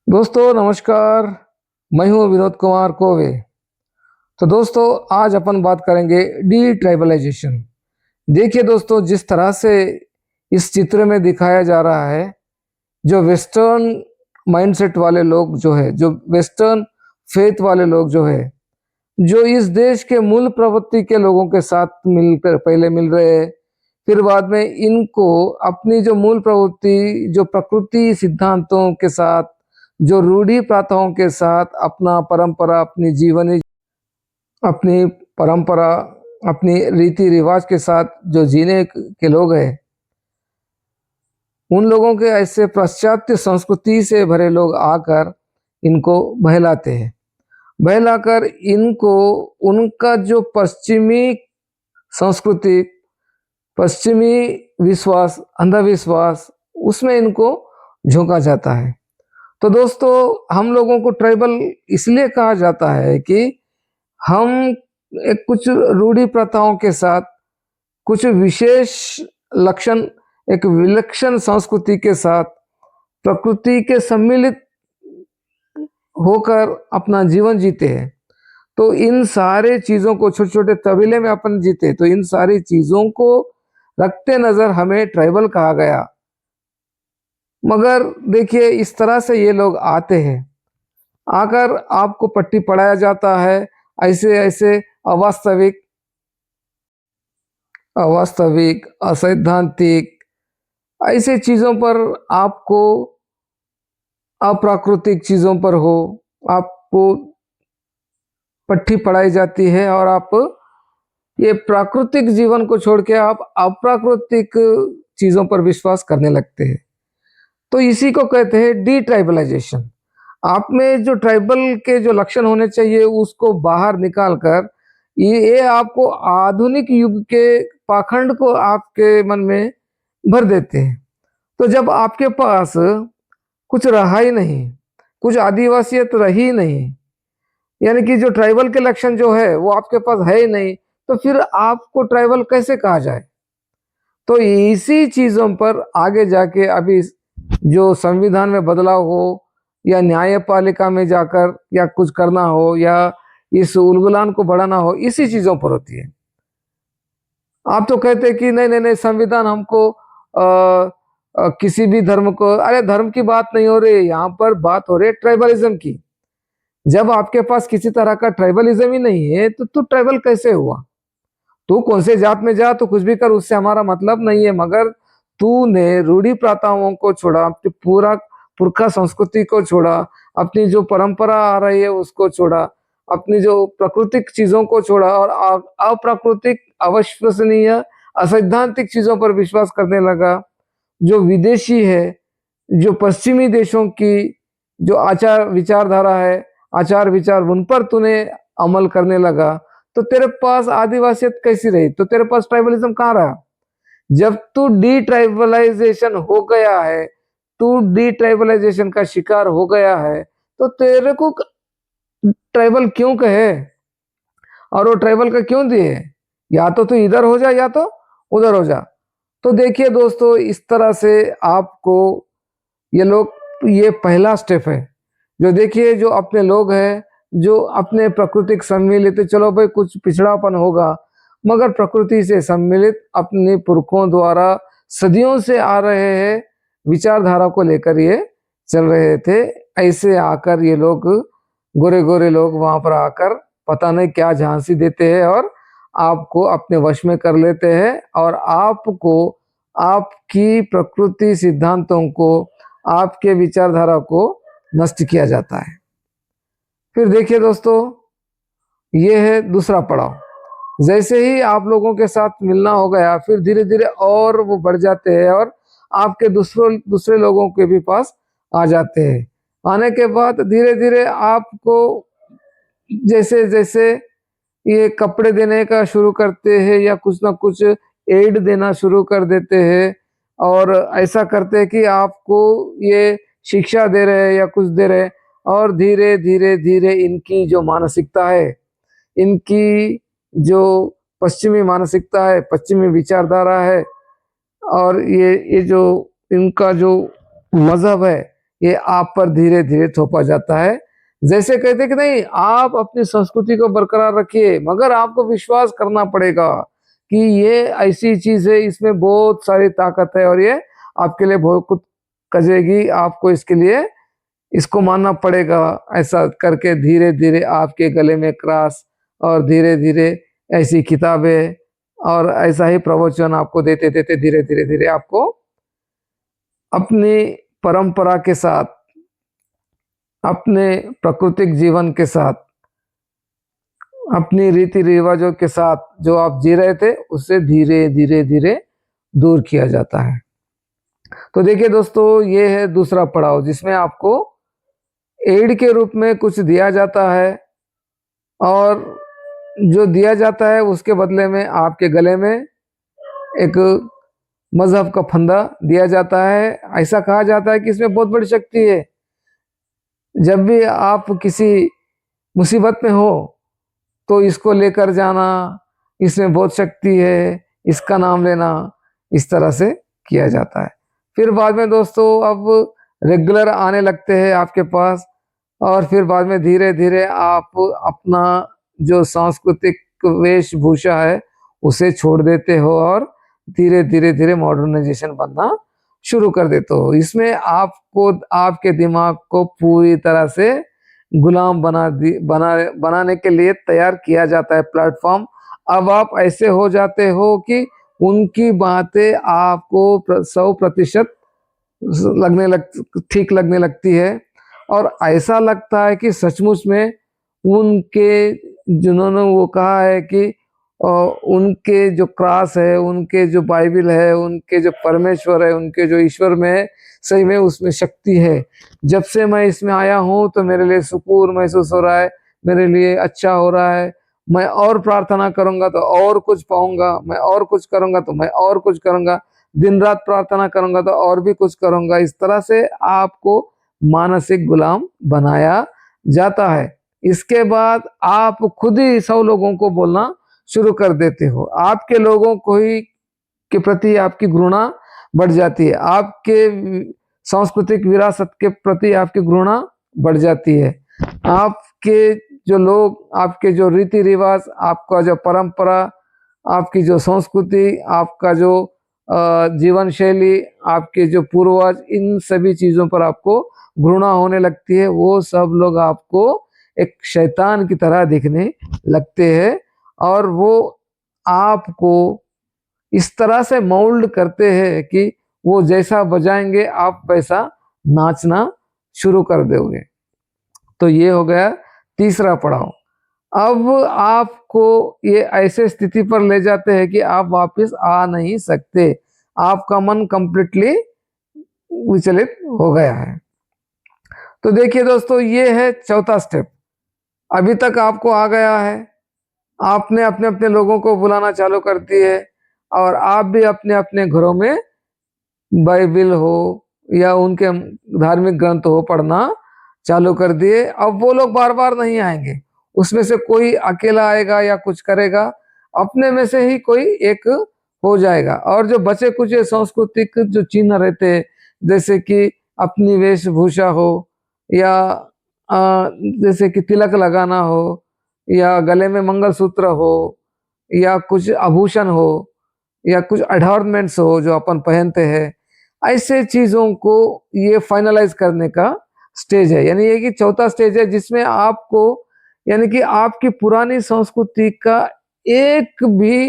दोस्तों नमस्कार। मैं हूं विनोद कुमार कोवे। तो दोस्तों आज अपन बात करेंगे डी ट्राइबलाइजेशन। देखिए दोस्तों, जिस तरह से इस चित्र में दिखाया जा रहा है, जो वेस्टर्न माइंडसेट वाले लोग जो है, जो वेस्टर्न फेथ वाले लोग जो है, जो इस देश के मूल प्रवृत्ति के लोगों के साथ मिलकर पहले मिल रहे हैं, फिर बाद में इनको अपनी जो मूल प्रवृत्ति, जो प्रकृति सिद्धांतों के साथ, जो रूढ़ी प्रथाओं के साथ अपना परंपरा, अपनी जीवनी, अपनी परंपरा, अपनी रीति रिवाज के साथ जो जीने के लोग हैं, उन लोगों के ऐसे पाश्चात्य संस्कृति से भरे लोग आकर इनको बहलाते हैं। बहलाकर इनको उनका जो पश्चिमी संस्कृति, पश्चिमी विश्वास, अंधविश्वास, उसमें इनको झोंका जाता है। तो दोस्तों, हम लोगों को ट्राइबल इसलिए कहा जाता है कि हम एक कुछ रूढ़ी प्रथाओं के साथ, कुछ विशेष लक्षण, एक विलक्षण संस्कृति के साथ, प्रकृति के सम्मिलित होकर अपना जीवन जीते हैं। तो इन सारे चीज़ों को, छोटे छोटे तबीले में अपन जीते, तो इन सारी चीज़ों को रखते नज़र हमें ट्राइबल कहा गया। मगर देखिए, इस तरह से ये लोग आते हैं, आकर आपको पट्टी पढ़ाया जाता है ऐसे ऐसे अवास्तविक अवास्तविक असैद्धांतिक ऐसे चीज़ों पर, आपको अप्राकृतिक चीज़ों पर हो, आपको पट्टी पढ़ाई जाती है और आप ये प्राकृतिक जीवन को छोड़ के आप अप्राकृतिक चीज़ों पर विश्वास करने लगते हैं। तो इसी को कहते हैं डी ट्राइबलाइजेशन। आप में जो ट्राइबल के जो लक्षण होने चाहिए उसको बाहर निकाल कर ये आपको आधुनिक युग के पाखंड को आपके मन में भर देते हैं। तो जब आपके पास कुछ रहा ही नहीं, कुछ आदिवासियत रही नहीं, यानी कि जो ट्राइबल के लक्षण जो है वो आपके पास है ही नहीं, तो फिर आपको ट्राइबल कैसे कहा जाए। तो इसी चीज़ों पर आगे जाके अभी जो संविधान में बदलाव हो, या न्यायपालिका में जाकर या कुछ करना हो, या इस उलगुलान को बढ़ाना हो, इसी चीज़ों पर होती है। आप तो कहते हैं कि नहीं नहीं नहीं, संविधान हमको किसी भी धर्म को, अरे धर्म की बात नहीं हो रही, यहाँ पर बात हो रही है ट्राइबलिज्म की। जब आपके पास किसी तरह का ट्राइबलिज्म ही नहीं है तो तू ट्राइबल कैसे हुआ। तू कौन से जात में जा, तो कुछ भी कर, उससे हमारा मतलब नहीं है, मगर तूने रूढ़ी प्रथाओं को छोड़ा, अपनी पूरा पुरखा संस्कृति को छोड़ा, अपनी जो परंपरा आ रही है उसको छोड़ा, अपनी जो प्राकृतिक चीजों को छोड़ा और अप्राकृतिक, अविश्वसनीय, असैद्धांतिक चीजों पर विश्वास करने लगा। जो विदेशी है, जो पश्चिमी देशों की जो आचार विचारधारा है, आचार विचार, उन पर तूने अमल करने लगा, तो तेरे पास आदिवासियत कैसी रही, तो तेरे पास ट्राइबलिज्म कहाँ रहा। जब तू डी ट्राइबलाइजेशन हो गया है, तू डी ट्राइबलाइजेशन का शिकार हो गया है, तो तेरे को ट्राइबल क्यों कहे और वो ट्राइबल का क्यों दिए। या तो तू इधर हो जा या तो उधर हो जा। तो देखिए दोस्तों, इस तरह से आपको ये लोग, ये पहला स्टेप है। जो देखिए, जो अपने लोग हैं, जो अपने प्राकृतिक सम्मिलित, चलो भाई कुछ पिछड़ापन होगा, मगर प्रकृति से सम्मिलित अपने पुरखों द्वारा सदियों से आ रहे हैं विचारधारा को लेकर ये चल रहे थे। ऐसे आकर ये लोग, गोरे गोरे लोग वहां पर आकर पता नहीं क्या झांसी देते हैं और आपको अपने वश में कर लेते हैं, और आपको आपकी प्रकृति सिद्धांतों को, आपके विचारधारा को नष्ट किया जाता है। फिर देखिए दोस्तों, ये है दूसरा पड़ाव। जैसे ही आप लोगों के साथ मिलना हो गया, फिर धीरे धीरे और वो बढ़ जाते हैं और आपके दूसरे दूसरे लोगों के भी पास आ जाते हैं। आने के बाद धीरे धीरे आपको जैसे जैसे ये कपड़े देने का शुरू करते हैं, या कुछ ना कुछ एड देना शुरू कर देते हैं, और ऐसा करते हैं कि आपको ये शिक्षा दे रहे हैं या कुछ दे रहे हैं, और धीरे धीरे धीरे इनकी जो मानसिकता है, इनकी जो पश्चिमी मानसिकता है, पश्चिमी विचारधारा है, और ये जो इनका जो मजहब है, ये आप पर धीरे धीरे थोपा जाता है। जैसे कहते कि नहीं, आप अपनी संस्कृति को बरकरार रखिए, मगर आपको विश्वास करना पड़ेगा कि ये ऐसी चीज है, इसमें बहुत सारी ताकत है और ये आपके लिए बहुत कुछ करेगी। आपको इसके लिए इसको मानना पड़ेगा। ऐसा करके धीरे धीरे आपके गले में क्रॉस और धीरे धीरे ऐसी किताबें और ऐसा ही प्रवचन आपको देते देते धीरे धीरे धीरे आपको अपनी परंपरा के साथ, अपने प्राकृतिक जीवन के साथ, अपनी रीति रिवाजों के साथ जो आप जी रहे थे उससे धीरे धीरे धीरे दूर किया जाता है। तो देखिए दोस्तों, ये है दूसरा पड़ाव जिसमें आपको एड के रूप में कुछ दिया जाता है और जो दिया जाता है उसके बदले में आपके गले में एक मजहब का फंदा दिया जाता है। ऐसा कहा जाता है कि इसमें बहुत बड़ी शक्ति है। जब भी आप किसी मुसीबत में हो तो इसको लेकर जाना, इसमें बहुत शक्ति है, इसका नाम लेना, इस तरह से किया जाता है। फिर बाद में दोस्तों अब रेगुलर आने लगते हैं आपके पास और फिर बाद में धीरे धीरे आप अपना जो सांस्कृतिक वेशभूषा है उसे छोड़ देते हो और धीरे धीरे धीरे मॉडर्नाइजेशन बनना शुरू कर देते हो। इसमें आपको आपके दिमाग को पूरी तरह से गुलाम बनाने के लिए तैयार किया जाता है प्लेटफॉर्म। अब आप ऐसे हो जाते हो कि उनकी बातें आपको 100% ठीक लगने लगती है और ऐसा लगता है कि सचमुच में उनके जिन्होंने वो कहा है कि उनके जो क्रॉस है, उनके जो बाइबल है, उनके जो परमेश्वर है, उनके जो ईश्वर में है, सही में उसमें शक्ति है। जब से मैं इसमें आया हूँ तो मेरे लिए सुकून महसूस हो रहा है, मेरे लिए अच्छा हो रहा है। मैं और प्रार्थना करूंगा तो और कुछ पाऊंगा, मैं और कुछ करूंगा तो मैं और कुछ करूंगा, दिन रात प्रार्थना करूंगा तो और भी कुछ करूंगा। इस तरह से आपको मानसिक गुलाम बनाया जाता है। इसके बाद आप खुद ही 100 लोगों को बोलना शुरू कर देते हो। आपके लोगों को ही के प्रति आपकी घृणा बढ़ जाती है, आपके सांस्कृतिक विरासत के प्रति आपकी घृणा बढ़ जाती है। आपके जो लोग, आपके जो रीति रिवाज, आपका जो परंपरा, आपकी जो संस्कृति, आपका जो जीवन शैली, आपके जो पूर्वज, इन सभी चीजों पर आपको घृणा होने लगती है। वो सब लोग आपको एक शैतान की तरह दिखने लगते हैं और वो आपको इस तरह से मोल्ड करते हैं कि वो जैसा बजाएंगे आप वैसा नाचना शुरू कर दोगे। तो ये हो गया तीसरा पड़ाव। अब आपको ये ऐसे स्थिति पर ले जाते हैं कि आप वापस आ नहीं सकते, आपका मन कंप्लीटली विचलित हो गया है। तो देखिए दोस्तों, ये है चौथा स्टेप। अभी तक आपको आ गया है, आपने अपने अपने लोगों को बुलाना चालू कर दिए और आप भी अपने अपने घरों में बाइबल हो या उनके धार्मिक ग्रंथ हो पढ़ना चालू कर दिए। अब वो लोग बार बार नहीं आएंगे, उसमें से कोई अकेला आएगा या कुछ करेगा, अपने में से ही कोई एक हो जाएगा। और जो बचे कुछ सांस्कृतिक जो चिन्ह रहते हैं, जैसे कि अपनी वेशभूषा हो या जैसे कि तिलक लगाना हो या गले में मंगलसूत्र हो या कुछ आभूषण हो या कुछ अडॉर्नमेंट्स हो जो अपन पहनते हैं, ऐसे चीजों को ये फाइनलाइज करने का स्टेज है। यानी ये कि चौथा स्टेज है जिसमें आपको, यानी कि आपकी पुरानी संस्कृति का एक भी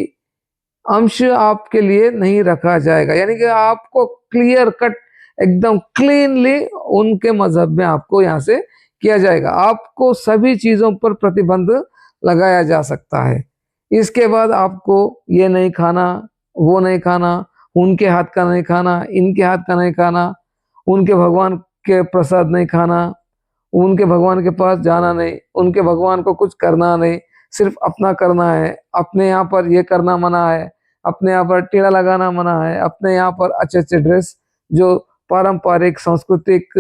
अंश आपके लिए नहीं रखा जाएगा। यानी कि आपको क्लियर कट, एकदम क्लीनली उनके मजहब में आपको यहाँ से किया जाएगा। आपको सभी चीजों पर प्रतिबंध लगाया जा सकता है। इसके बाद आपको ये नहीं खाना, वो नहीं खाना, उनके हाथ का नहीं खाना, इनके हाथ का नहीं खाना, उनके भगवान के प्रसाद नहीं खाना, उनके भगवान के पास जाना नहीं, उनके भगवान को कुछ करना नहीं, सिर्फ अपना करना है। अपने यहाँ पर ये करना मना है, अपने यहाँ पर टीका लगाना मना है, अपने यहाँ पर अच्छे अच्छे ड्रेस जो पारंपरिक सांस्कृतिक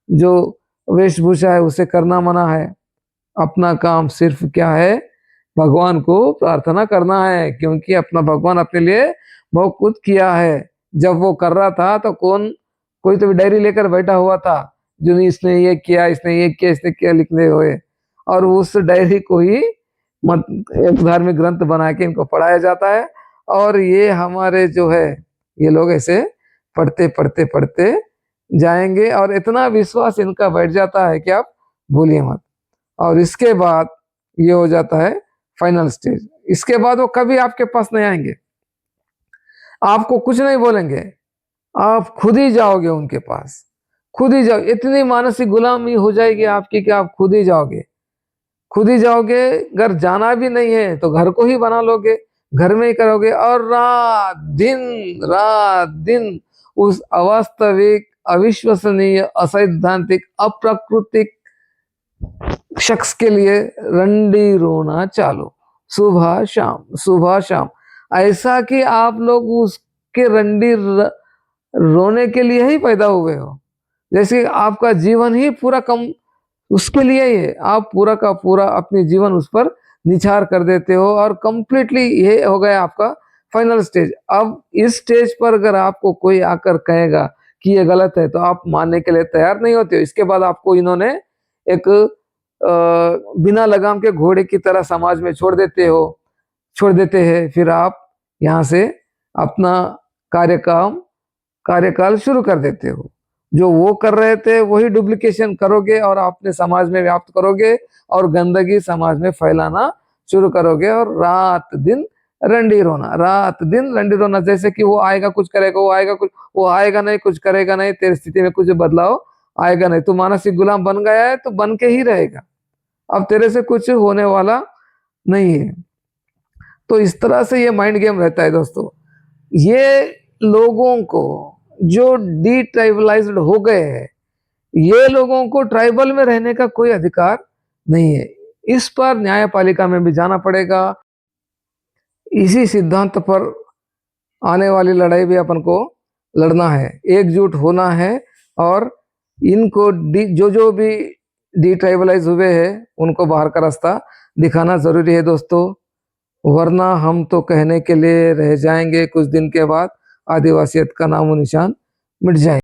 जो वेशभूषा है उसे करना मना है। अपना काम सिर्फ क्या है, भगवान को प्रार्थना करना है, क्योंकि अपना भगवान अपने लिए बहुत कुछ किया है। जब वो कर रहा था तो कोई तो डायरी लेकर बैठा हुआ था जो इसने ये किया, इसने ये किया, इसने क्या लिखने हुए, और उस डायरी को ही एक धार्मिक ग्रंथ बना के इनको पढ़ाया जाता है। और ये हमारे जो है ये लोग ऐसे पढ़ते पढ़ते पढ़ते जाएंगे और इतना विश्वास इनका बैठ जाता है कि आप भूलिए मत। और इसके बाद ये हो जाता है फाइनल स्टेज। इसके बाद वो कभी आपके पास नहीं आएंगे, आपको कुछ नहीं बोलेंगे, आप खुद ही जाओगे उनके पास, खुद ही जाओ। इतनी मानसिक गुलामी हो जाएगी आपकी कि आप खुद ही जाओगे, खुद ही जाओगे। अगर जाना भी नहीं है तो घर को ही बना लोगे, घर में ही करोगे, और रात दिन उस अवास्तविक, अविश्वसनीय, असैद्धांतिक, अप्राकृतिक शख्स के लिए रंडी रोना चालू, सुबह शाम, सुबह शाम। ऐसा कि आप लोग उसके रोने के लिए ही पैदा हुए हो, जैसे आपका जीवन ही पूरा कम उसके लिए ही है। आप पूरा का पूरा अपनी जीवन उस पर निछार कर देते हो, और कंप्लीटली ये हो गया आपका फाइनल स्टेज। अब इस स्टेज पर अगर आपको कोई आकर कहेगा कि ये गलत है तो आप मानने के लिए तैयार नहीं होते हो। इसके बाद आपको इन्होंने एक बिना लगाम के घोड़े की तरह समाज में छोड़ देते हैं। फिर आप यहाँ से अपना कार्यकाल शुरू कर देते हो। जो वो कर रहे थे वही डुप्लीकेशन करोगे और अपने समाज में व्याप्त करोगे, और गंदगी समाज में फैलाना शुरू करोगे, और रात दिन रंडी रोना, रात दिन रंडी रोना। जैसे कि वो आएगा कुछ करेगा, वो आएगा नहीं कुछ करेगा नहीं, तेरी स्थिति में कुछ बदलाव आएगा नहीं, तू मानसिक गुलाम बन गया है तो बन के ही रहेगा, अब तेरे से कुछ होने वाला नहीं है। तो इस तरह से ये माइंड गेम रहता है दोस्तों। ये लोगों को जो डिट्राइबलाइज्ड हो गए हैं, ये लोगों को ट्राइबल में रहने का कोई अधिकार नहीं है। इस पर न्यायपालिका में भी जाना पड़ेगा। इसी सिद्धांत पर आने वाली लड़ाई भी अपन को लड़ना है, एकजुट होना है, और इनको जो भी डिट्राइबलाइज हुए हैं उनको बाहर का रास्ता दिखाना जरूरी है दोस्तों। वरना हम तो कहने के लिए रह जाएंगे कुछ दिन के बाद, आदिवासियत का नामो निशान मिट जाएगा।